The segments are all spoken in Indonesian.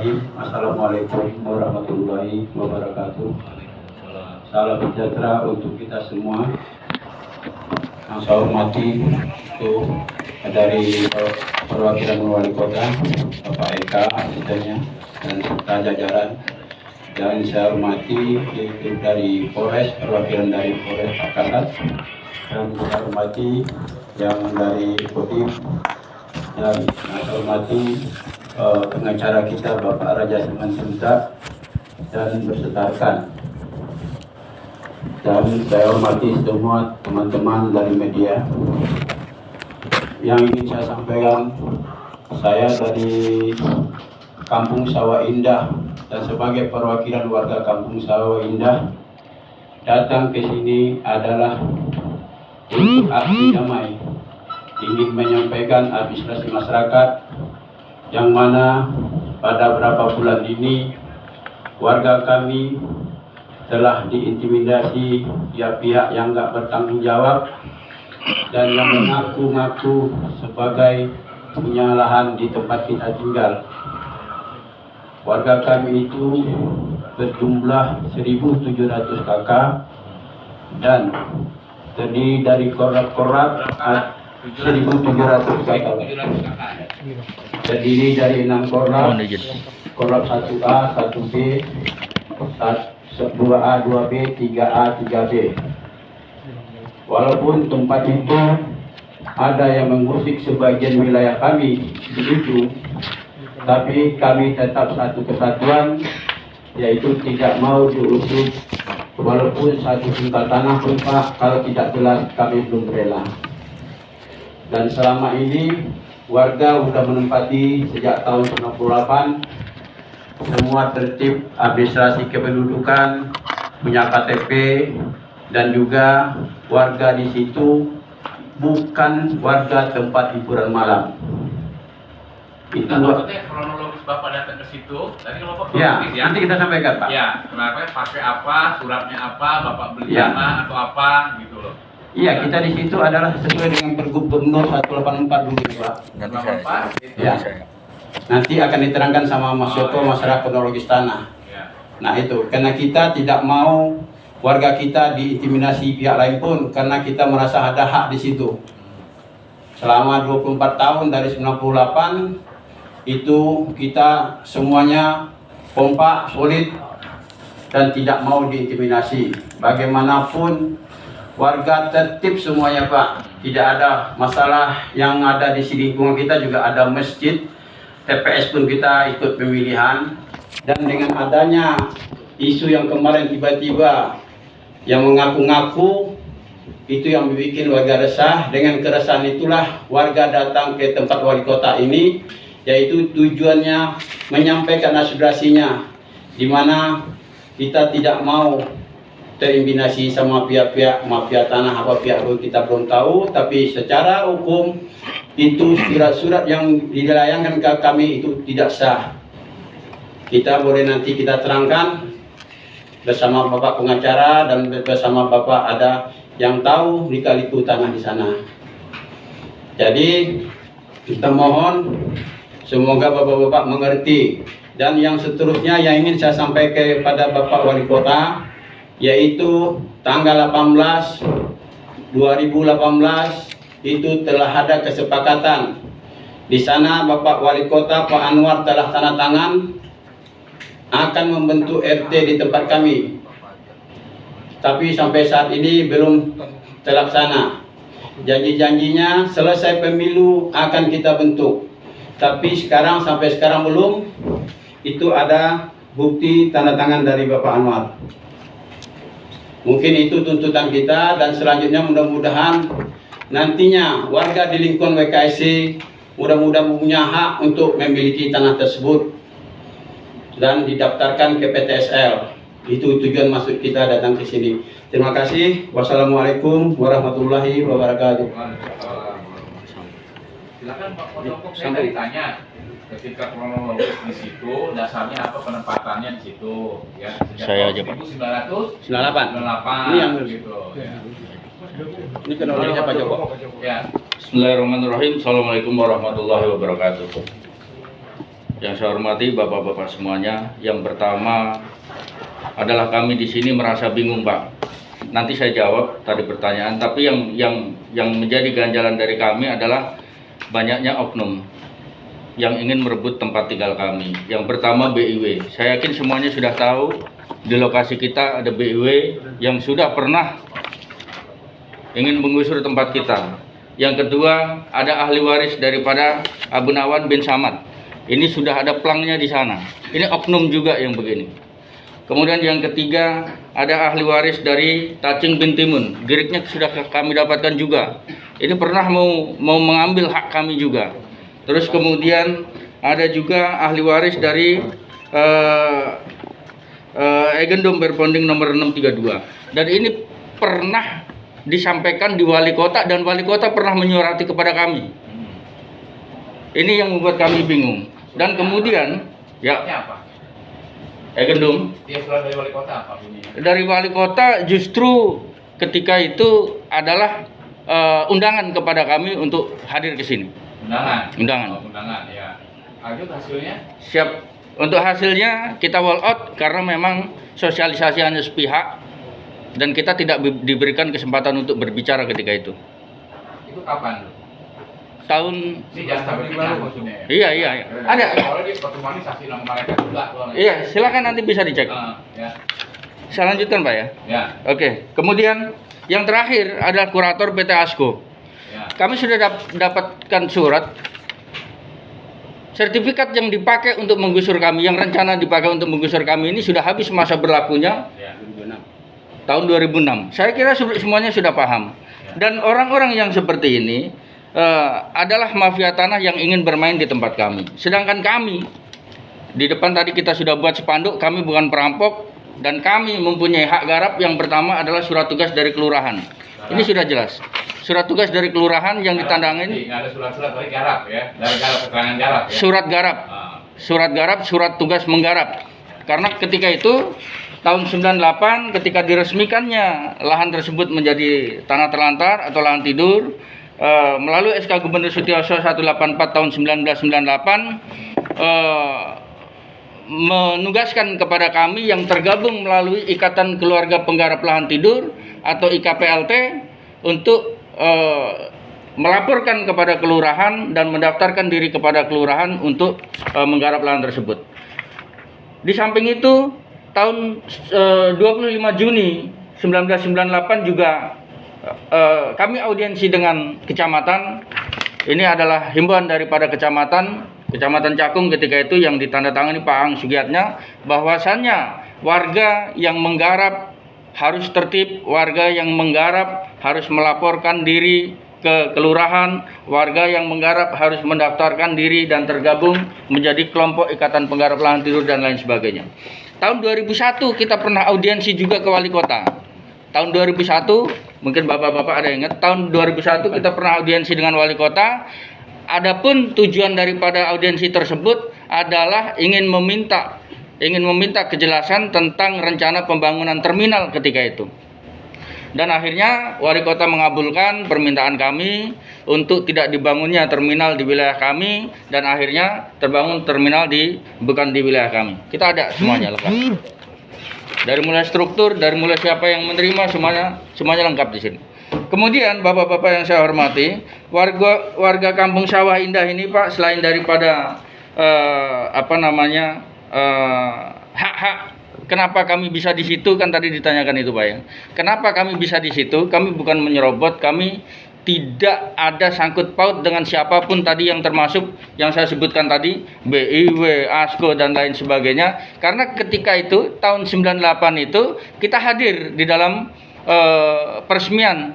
Bismillahirrahmanirrahim. Assalamualaikum warahmatullahi wabarakatuh. Salam sejahtera untuk kita semua. Yang saya hormati itu dari perwakilan wali kota, Bapak Eka, asistennya, dan serta jajaran. Dan saya hormati yaitu dari Polres, perwakilan dari Polres Pakalat, dan saya hormati yang dari Kodim, dan saya hormati pengacara kita Bapak Raja Simanjuntak dan bersertakan. Dan saya hormati semua teman-teman dari media. Yang ingin saya sampaikan, saya dari Kampung Sawah Indah dan sebagai perwakilan warga Kampung Sawah Indah datang ke sini adalah untuk aksi damai, ingin menyampaikan aspirasi masyarakat yang mana pada beberapa bulan ini warga kami telah diintimidasi pihak-pihak yang nggak bertanggung jawab dan yang mengaku-ngaku sebagai punya lahan di tempat kita tinggal. Warga kami itu berjumlah 1.700 kakak dan terdiri dari korab-korab 1.700 kakak. Terdiri dari 6 korab, korab 1A, 1B, 2A, 2B, 3A, 3B. Walaupun tempat itu ada yang mengusik sebagian wilayah kami di ujung, tapi kami tetap satu kesatuan, yaitu tidak mau diusik walaupun satu juta tanah pun Pak, kalau tidak jelas kami belum rela. Dan selama ini warga sudah menempati sejak tahun 98 semua tertib administrasi kependudukan, punya KTP, dan juga warga di situ bukan warga tempat hiburan malam. Itu maksudnya kronologis Bapak datang ke situ, tadi kalau Bapak ya, nanti kita sampaikan Pak. Ya, kenapa pakai apa, suratnya apa, Bapak beli Ya. tanah atau apa gitu loh. Iya, kita di situ adalah sesuai dengan Pergub Gubernur 184 dulu Pak. Nanti saya. Ya. Nanti akan diterangkan sama Mas Joko masalah kronologis tanah. Ya. Nah itu, karena kita tidak mau warga kita diintimidasi pihak lain pun, karena kita merasa ada hak di situ. Selama 24 tahun dari 98 itu kita semuanya kompak, solid, dan tidak mau diintimidasi. Bagaimanapun warga tertib semuanya Pak. Tidak ada masalah yang ada di lingkungan kita, juga ada masjid. TPS pun kita ikut pemilihan, dan dengan adanya isu yang kemarin tiba-tiba yang mengaku-ngaku itu yang membuat warga resah. Dengan keresahan itulah warga datang ke tempat wali kota ini, yaitu tujuannya menyampaikan aspirasinya, di mana kita tidak mau terintimidasi sama pihak-pihak mafia tanah apa pihak kita belum tahu, tapi secara hukum itu surat-surat yang dilayangkan ke kami itu tidak sah. Kita boleh nanti kita terangkan bersama Bapak pengacara dan bersama Bapak ada yang tahu lika-liku tanah di sana. Jadi kita mohon semoga Bapak-Bapak mengerti. Dan yang seterusnya yang ingin saya sampaikan kepada Bapak Wali Kota, yaitu tanggal 18 2018 itu telah ada kesepakatan. Di sana Bapak Wali Kota Pak Anwar telah tanda tangan akan membentuk RT di tempat kami. Tapi sampai saat ini belum terlaksana. Janji-janjinya selesai pemilu akan kita bentuk. Tapi sampai sekarang belum. Itu ada bukti tanda tangan dari Bapak Anwar. Mungkin itu tuntutan kita, dan selanjutnya mudah-mudahan nantinya warga di lingkungan WKSC mudah-mudahan punya hak untuk memiliki tanah tersebut dan didaftarkan ke PTSL. Itu tujuan maksud kita datang ke sini. Terima kasih. Wassalamualaikum warahmatullahi wabarakatuh. Silakan Pak Kodoko, saya tadi tanya ketika kronologis di situ dasarnya apa penempatannya di situ ya. Saya aja Pak. 1998 Ini yang gitu ya. Ini kronologisnya Pak Joko. Ya. Bismillahirrahmanirrahim. Assalamualaikum warahmatullahi wabarakatuh. yang saya hormati Bapak-bapak semuanya. Yang pertama adalah kami di sini merasa bingung, Pak. Nanti saya jawab tadi pertanyaan, tapi yang menjadi ganjalan dari kami adalah banyaknya oknum yang ingin merebut tempat tinggal kami. Yang pertama BIW. Saya yakin semuanya sudah tahu di lokasi kita ada BIW yang sudah pernah ingin menggusur tempat kita. Yang kedua, ada ahli waris daripada Abu Nawan bin Samad. Ini sudah ada plangnya di sana. Ini oknum juga yang begini. Kemudian yang ketiga, ada ahli waris dari Tacing bin Timun. Giriknya sudah kami dapatkan juga. Ini pernah mau mengambil hak kami juga. Terus kemudian ada juga ahli waris dari Egendom Berponding nomor 632. Dan ini pernah disampaikan di wali kota dan wali kota pernah menyurati kepada kami. Ini yang membuat kami bingung. Dan kemudian ya apa? Egendom Dia surat dari wali kota apa bunyinya? dari wali kota justru ketika itu adalah undangan kepada kami untuk hadir ke sini. Undangan. Undangan. Undangan ya. Lanjut hasilnya? Siap. Untuk hasilnya kita wall out karena memang sosialisasi hanya sepihak dan kita tidak diberikan kesempatan untuk berbicara ketika itu. Itu kapan? Tahun Ini jangan sampai baru maksudnya. iya. Ada. Kalau dia pertemuan ini saksi nama mereka juga. Iya, silakan nanti bisa dicek. Ya. Saya lanjutkan, Pak ya. Ya. Oke. Kemudian yang terakhir adalah kurator PT Asko. Ya. Kami sudah dapatkan surat sertifikat yang dipakai untuk menggusur kami, yang rencana dipakai untuk menggusur kami ini sudah habis masa berlakunya Ya. tahun 2006. Saya kira semuanya sudah paham. Dan orang-orang yang seperti ini adalah mafia tanah yang ingin bermain di tempat kami. Sedangkan kami di depan tadi kita sudah buat spanduk, kami bukan perampok dan kami mempunyai hak garap. Yang pertama adalah surat tugas dari kelurahan. Ini sudah jelas. Surat tugas dari kelurahan yang ditandangin. Nggak ada surat-surat dari garap ya. Dari garap keterangan garap ya. Surat garap. Ah. Surat garap, surat tugas menggarap. Karena ketika itu tahun 98 ketika diresmikannya lahan tersebut menjadi tanah terlantar atau lahan tidur melalui SK Gubernur Sutioso 184 tahun 1998 menugaskan kepada kami yang tergabung melalui Ikatan Keluarga Penggarap Lahan Tidur atau IKPLT untuk melaporkan kepada kelurahan dan mendaftarkan diri kepada kelurahan untuk menggarap lahan tersebut. Di samping itu tahun 25 Juni 1998 juga kami audiensi dengan kecamatan. Ini adalah himbauan daripada Kecamatan Cakung ketika itu yang ditandatangani Pak Ang Sugiatnya, bahwasannya warga yang menggarap harus tertib, warga yang menggarap harus melaporkan diri ke kelurahan, warga yang menggarap harus mendaftarkan diri dan tergabung menjadi kelompok Ikatan Penggarap Lahan Tidur dan lain sebagainya. Tahun 2001 kita pernah audiensi juga ke wali kota. Tahun 2001, mungkin bapak-bapak ada yang ingat, tahun 2001 kita pernah audiensi dengan wali kota. Adapun tujuan daripada audiensi tersebut adalah ingin meminta kejelasan tentang rencana pembangunan terminal ketika itu. Dan akhirnya wali kota mengabulkan permintaan kami untuk tidak dibangunnya terminal di wilayah kami, dan akhirnya terbangun terminal bukan di wilayah kami. Kita ada semuanya lengkap. Dari mulai struktur, dari mulai siapa yang menerima, semuanya lengkap di sini. Kemudian bapak-bapak yang saya hormati, warga Kampung Sawah Indah ini Pak, selain daripada hak-hak, kenapa kami bisa di situ, kan tadi ditanyakan itu Pak ya. Kenapa kami bisa di situ? Kami bukan menyerobot, kami tidak ada sangkut paut dengan siapapun tadi yang termasuk yang saya sebutkan tadi, BIW, ASKO dan lain sebagainya. Karena ketika itu tahun 98 itu kita hadir di dalam peresmian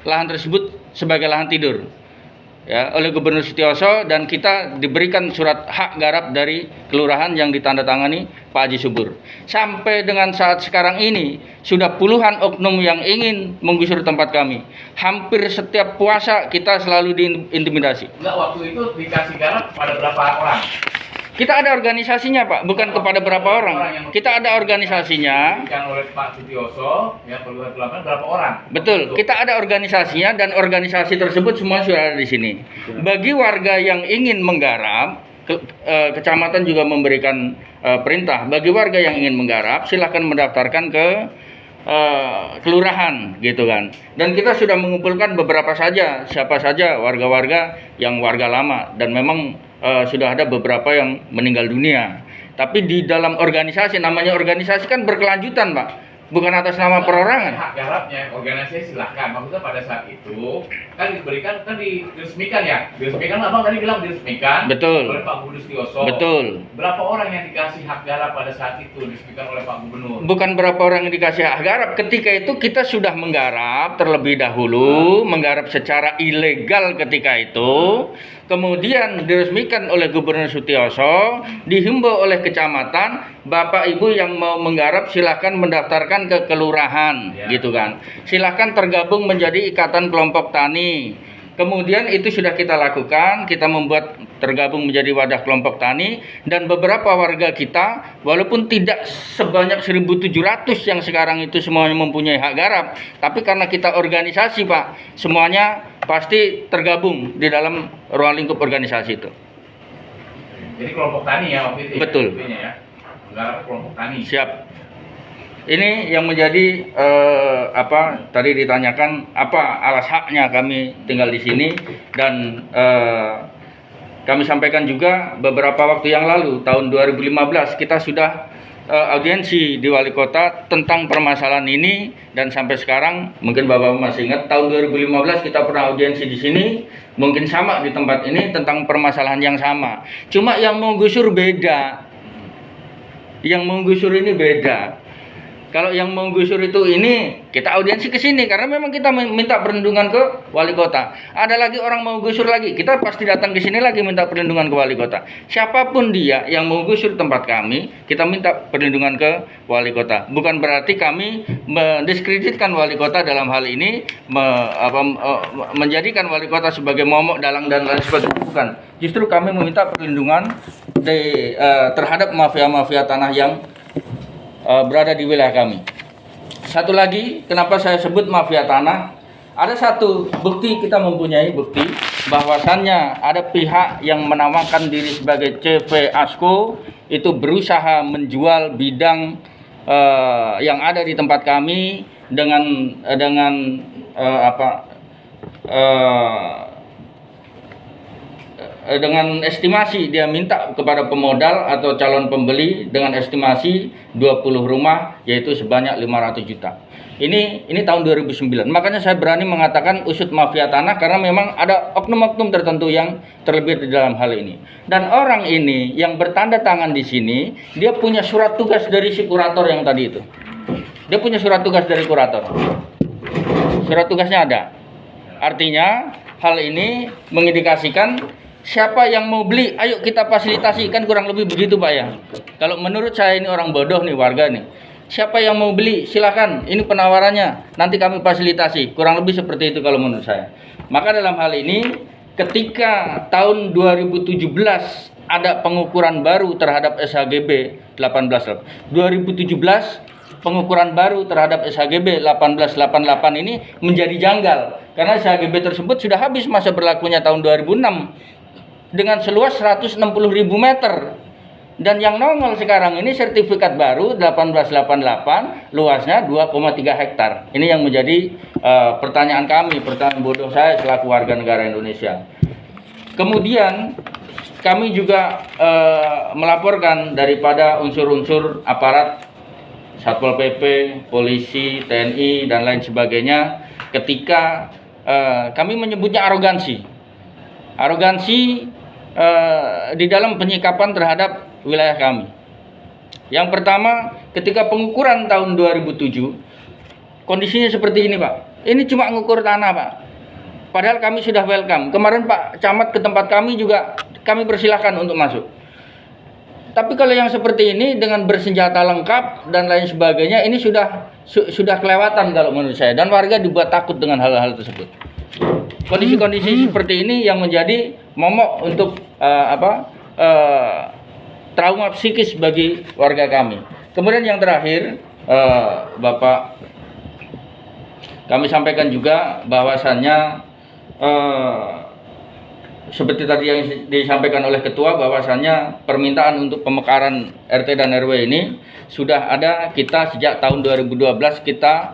lahan tersebut sebagai lahan tidur ya oleh Gubernur Sutioso, dan kita diberikan surat hak garap dari kelurahan yang ditandatangani Pak Haji Subur. Sampai dengan saat sekarang ini sudah puluhan oknum yang ingin menggusur tempat kami. Hampir setiap puasa kita selalu diintimidasi. Enggak, waktu itu dikasih garap pada berapa orang? Kita ada organisasinya Pak, bukan kepada berapa orang. Kita ada organisasinya. Yang oleh Pak Sutioso, ya peluang berapa orang? Betul, kita ada organisasinya dan organisasi tersebut semua sudah ada di sini. Bagi warga yang ingin menggarap, kecamatan juga memberikan perintah bagi warga yang ingin menggarap silahkan mendaftarkan ke kelurahan gitu kan. Dan kita sudah mengumpulkan beberapa saja siapa saja warga-warga yang warga lama dan memang sudah ada beberapa yang meninggal dunia. Tapi di dalam organisasi, namanya organisasi kan berkelanjutan Pak, bukan atas nama perorangan. Hak garapnya organisasi silahkan. Maksudnya pada saat itu kan diberikan, kan diresmikan ya. Diresmikan, abang tadi bilang diresmikan. Betul. Oleh Pak Gubernur Sutioso. Betul. Berapa orang yang dikasih hak garap pada saat itu diresmikan oleh Pak Gubernur? Bukan berapa orang yang dikasih hak garap. Ketika itu kita sudah menggarap terlebih dahulu, menggarap secara ilegal ketika itu. Kemudian diresmikan oleh Gubernur Sutioso, dihimbau oleh kecamatan, Bapak Ibu yang mau menggarap silahkan mendaftarkan ke kelurahan, gitu kan. Silahkan tergabung menjadi ikatan kelompok tani. Kemudian itu sudah kita lakukan, kita membuat tergabung menjadi wadah kelompok tani dan beberapa warga kita walaupun tidak sebanyak 1.700 yang sekarang itu semuanya mempunyai hak garap, tapi karena kita organisasi Pak, semuanya pasti tergabung di dalam ruang lingkup organisasi itu. Jadi kelompok tani ya waktu itu. Betul. Ya, menggarap kelompok tani. Siap. Ini yang menjadi tadi ditanyakan apa alas haknya kami tinggal di sini dan kami sampaikan juga beberapa waktu yang lalu tahun 2015 kita sudah audiensi di wali kota tentang permasalahan ini dan sampai sekarang mungkin Bapak masih ingat tahun 2015 kita pernah audiensi di sini mungkin sama di tempat ini tentang permasalahan yang sama. Cuma yang mau gusur beda. Yang mau gusur ini beda. Kalau yang mau gusur itu ini kita audiensi ke sini karena memang kita minta perlindungan ke wali kota. Ada lagi orang mau gusur lagi, kita pasti datang ke sini lagi minta perlindungan ke wali kota. Siapapun dia yang mau gusur tempat kami, kita minta perlindungan ke wali kota. Bukan berarti kami mendiskreditkan wali kota dalam hal ini, menjadikan wali kota sebagai momok, dalang dan lain sebagainya. Bukan. Justru kami meminta perlindungan terhadap mafia-mafia tanah yang berada di wilayah kami. Satu lagi, kenapa saya sebut mafia tanah? Ada satu bukti, kita mempunyai bukti bahwasannya ada pihak yang menamakan diri sebagai CV Asko itu berusaha menjual bidang yang ada di tempat kami dengan dengan estimasi dia minta kepada pemodal atau calon pembeli dengan estimasi 20 rumah yaitu sebanyak 500 juta. Ini tahun 2009. Makanya saya berani mengatakan usut mafia tanah karena memang ada oknum-oknum tertentu yang terlibat di dalam hal ini. Dan orang ini yang bertanda tangan di sini, dia punya surat tugas dari si kurator yang tadi itu. Dia punya surat tugas dari kurator. Surat tugasnya ada. Artinya hal ini mengindikasikan siapa yang mau beli, ayo kita fasilitasi, kan kurang lebih begitu Pak ya. Kalau menurut saya ini orang bodoh nih warga nih. Siapa yang mau beli, silakan. Ini penawarannya, nanti kami fasilitasi. Kurang lebih seperti itu kalau menurut saya. Maka dalam hal ini, ketika tahun 2017 ada pengukuran baru terhadap SHGB 18. 2017 pengukuran baru terhadap SHGB 1888 ini menjadi janggal karena SHGB tersebut sudah habis masa berlakunya tahun 2006. Dengan seluas 160.000 meter dan yang nongol sekarang ini sertifikat baru 1888 luasnya 2,3 hektar. Ini yang menjadi pertanyaan kami, pertanyaan bodoh saya selaku warga negara Indonesia. Kemudian kami juga melaporkan daripada unsur-unsur aparat Satpol PP, polisi, TNI dan lain sebagainya ketika kami menyebutnya arogansi di dalam penyikapan terhadap wilayah kami. Yang pertama, ketika pengukuran tahun 2007, kondisinya seperti ini Pak. Ini cuma ngukur tanah Pak. Padahal kami sudah welcome. Kemarin Pak Camat ke tempat kami juga, kami persilahkan untuk masuk. Tapi kalau yang seperti ini dengan bersenjata lengkap dan lain sebagainya, ini sudah kelewatan kalau menurut saya. Dan warga dibuat takut dengan hal-hal tersebut. Kondisi-kondisi seperti ini yang menjadi momok untuk trauma psikis bagi warga kami. Kemudian yang terakhir, Bapak, kami sampaikan juga bahwasannya seperti tadi yang disampaikan oleh ketua, bahwasannya permintaan untuk pemekaran RT dan RW ini sudah ada, kita sejak tahun 2012 kita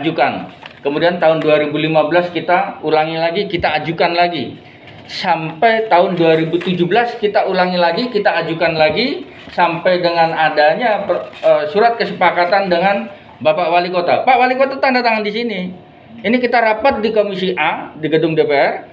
ajukan. Kemudian tahun 2015 kita ulangi lagi, kita ajukan lagi. Sampai tahun 2017 kita ulangi lagi, kita ajukan lagi, sampai dengan adanya surat kesepakatan dengan Bapak Wali Kota. Pak Wali Kota tanda tangan di sini. Ini kita rapat di Komisi A di gedung DPR,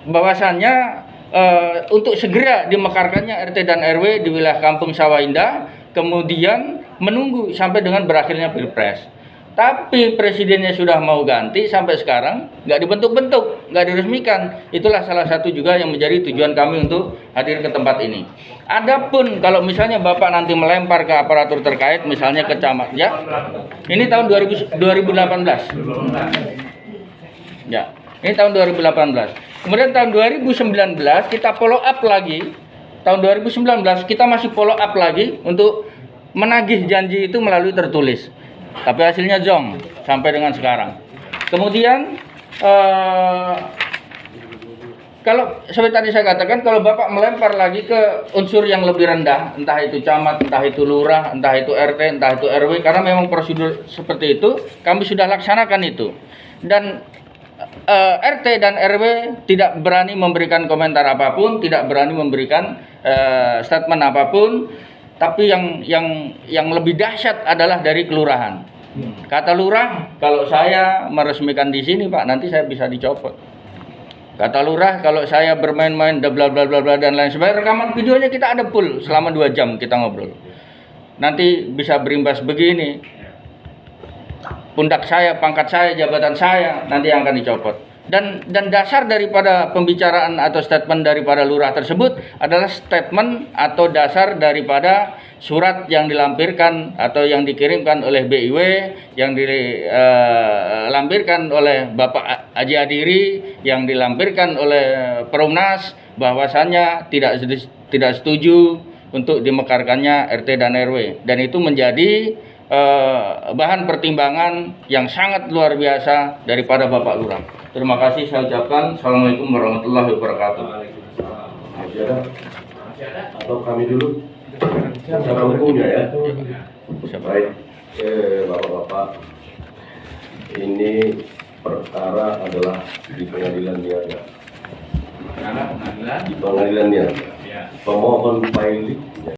bahwasannya untuk segera dimekarkannya RT dan RW di wilayah Kampung Sawah Indah, kemudian menunggu sampai dengan berakhirnya Pilpres. Tapi presidennya sudah mau ganti, sampai sekarang nggak dibentuk-bentuk, nggak diresmikan. Itulah salah satu juga yang menjadi tujuan kami untuk hadir ke tempat ini. Adapun kalau misalnya Bapak nanti melempar ke aparatur terkait, misalnya ke camat, ya, ini tahun 2018. Ya, ini tahun 2018. Kemudian tahun 2019 kita follow up lagi. Tahun 2019 kita masih follow up lagi untuk menagih janji itu melalui tertulis. Tapi hasilnya zong sampai dengan sekarang. Kemudian kalau seperti tadi saya katakan, kalau Bapak melempar lagi ke unsur yang lebih rendah, entah itu camat, entah itu lurah, entah itu RT, entah itu RW, karena memang prosedur seperti itu, kami sudah laksanakan itu. Dan RT dan RW tidak berani memberikan komentar apapun, tidak berani memberikan statement apapun. Tapi yang lebih dahsyat adalah dari kelurahan. Kata lurah, kalau saya meresmikan di sini, Pak, nanti saya bisa dicopot. Kata lurah, kalau saya bermain-main bla bla bla bla dan lain sebagainya, rekaman videonya kita ada full selama 2 jam kita ngobrol. Nanti bisa berimbas begini. Pundak saya, pangkat saya, jabatan saya nanti yang akan dicopot. Dan dasar daripada pembicaraan atau statement daripada lurah tersebut adalah statement atau dasar daripada surat yang dilampirkan atau yang dikirimkan oleh BIW, yang dilampirkan oleh Bapak Haji Adiri, yang dilampirkan oleh Perumnas, bahwasannya tidak setuju untuk dimekarkannya RT dan RW, dan itu menjadi bahan pertimbangan yang sangat luar biasa daripada Bapak Lurah. Terima kasih saya ucapkan. Assalamualaikum warahmatullahi wabarakatuh. Masih ada? Atau kami dulu? Secara hukumnya ya. Baik, Bapak-bapak, ini perkara adalah di pengadilan niaga. Di pengadilan niaga. Pemohon filing